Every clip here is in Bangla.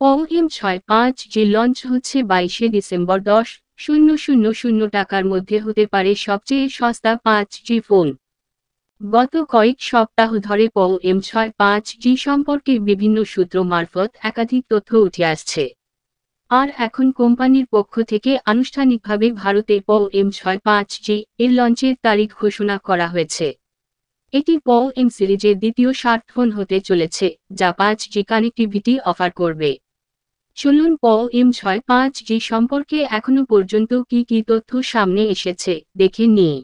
M65G লঞ্চ হচ্ছে 22শে ডিসেম্বর 10,000 টাকার মধ্যে হতে পারে সবচেয়ে সস্তা 5G ফোন। গত কয়েক সপ্তাহ ধরে M65G সম্পর্কে বিভিন্ন সূত্র মারফত একাধিক তথ্য উঠে আসছে। আর এখন কোম্পানির পক্ষ থেকে আনুষ্ঠানিকভাবে ভারতে M65G এর লঞ্চের তারিখ ঘোষণা করা হয়েছে। এটি M সিরিজের দ্বিতীয় স্মার্টফোন হতে চলেছে, যা 5G কানেক্টিভিটি অফার করবে। চলুন M65G সম্পর্কে এখনো পর্যন্ত কি তথ্য সামনে এসেছে দেখে নিই।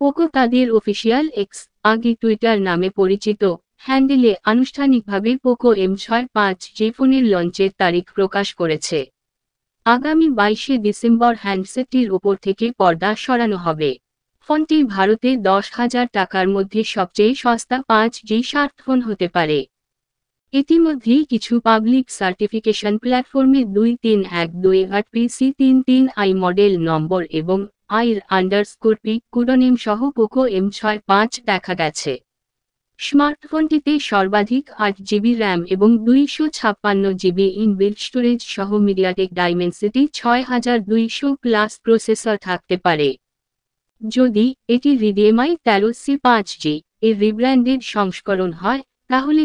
পোকো তাদের অফিসিয়াল এক্স, আগে টুইটার নামে পরিচিত, হ্যান্ডেলে আনুষ্ঠানিকভাবে পোকো M65G ফোনের লঞ্চের তারিখ প্রকাশ করেছে। আগামী 22শে ডিসেম্বর হ্যান্ডসেটটির ওপর থেকে পর্দা সরানো হবে। ফোনটি ভারতে 10,000 টাকার মধ্যে সবচেয়ে সস্তা 5G স্মার্টফোন হতে পারে। ইতিমধ্যেই কিছু পাবলিক সার্টিফিকেশন প্ল্যাটফর্মে 2312PC33i মডেল নম্বর এবং IR_P কোডনেম সহ পোকো M65 দেখা গেছে। স্মার্টফোনটিতে সর্বাধিক 8GB র্যাম এবং 256GB ইনবিল্ট স্টোরেজ সহ মিডিয়াটেক ডাইমেনসিটি 6200+ প্রসেসর থাকতে পারে। যদি এটি Redmi 13C 5G এর রিব্র্যান্ডেড সংস্করণ হয়, তাহলে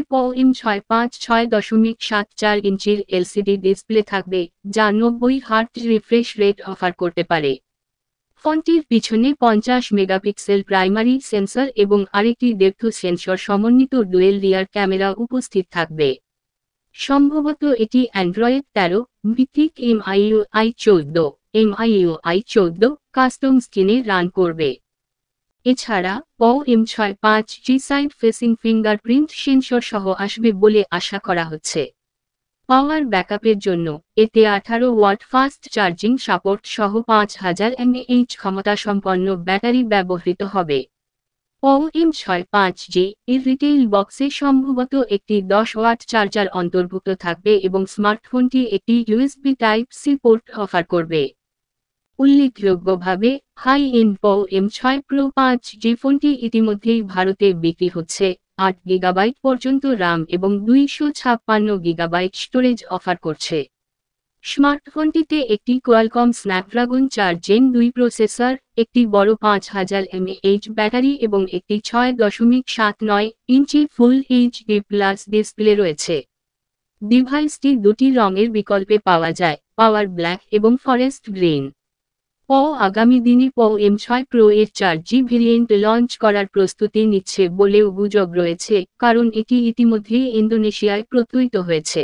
M65 6.74 ইঞ্চির এলসিডি ডিসপ্লে থাকবে, যা 90 Hz রিফ্রেশ রেট অফার করতে পারে। ফোনটির পিছনে 50 মেগাপিক্সেল প্রাইমারি সেন্সর এবং আরেকটি ডেপথ সেন্সর সমন্বিত ডুয়েল রিয়ার ক্যামেরা উপস্থিত থাকবে। সম্ভবত এটি অ্যান্ড্রয়েড 13 ভিত্তিক MIUI 14 কাস্টম স্কিনে রান করবে। এছাড়া M65G side facing fingerprint sensor সহ আসবে বলে আশা করা হচ্ছে। পাওয়ার ব্যাকআপের জন্য এতে 18 ওয়াট ফাস্ট চার্জিং সাপোর্ট সহ 5000 mAh ক্ষমতাসম্পন্ন ব্যাটারি ব্যবহৃত হবে। M65G এর রিটেইল বক্সে সম্ভবত একটি 10 ওয়াট চার্জার অন্তর্ভুক্ত থাকবে এবং স্মার্টফোনটি একটি USB Type-C পোর্ট অফার করবে। উল্লেখযোগ্যভাবে হাই-এন্ড M6 Pro 5G ফোনটি ইতিমধ্যেই ভারতে বিক্রি হচ্ছে। 8GB পর্যন্ত RAM এবং 256GB স্টোরেজ অফার করছে। স্মার্টফোনটিতে একটি কোয়ালকম স্ন্যাপড্রাগন 4 Gen 2 প্রসেসর, একটি বড় 5000 mAh ব্যাটারি এবং একটি 6.79 ইঞ্চি ফুল HD+ ডিসপ্লে রয়েছে। ডিভাইসটি দুটি রঙের বিকল্পে পাওয়া যায়, পাওয়ার ব্ল্যাক এবং ফরেস্ট গ্রিন। আগামী দিনে M6 Pro এর 4G ভেরিয়েন্ট লঞ্চ করার প্রস্তুতি নিচ্ছে বলেও গুজব রয়েছে, কারণ এটি ইতিমধ্যেই ইন্দোনেশিয়ায় প্রত্যয়িত হয়েছে।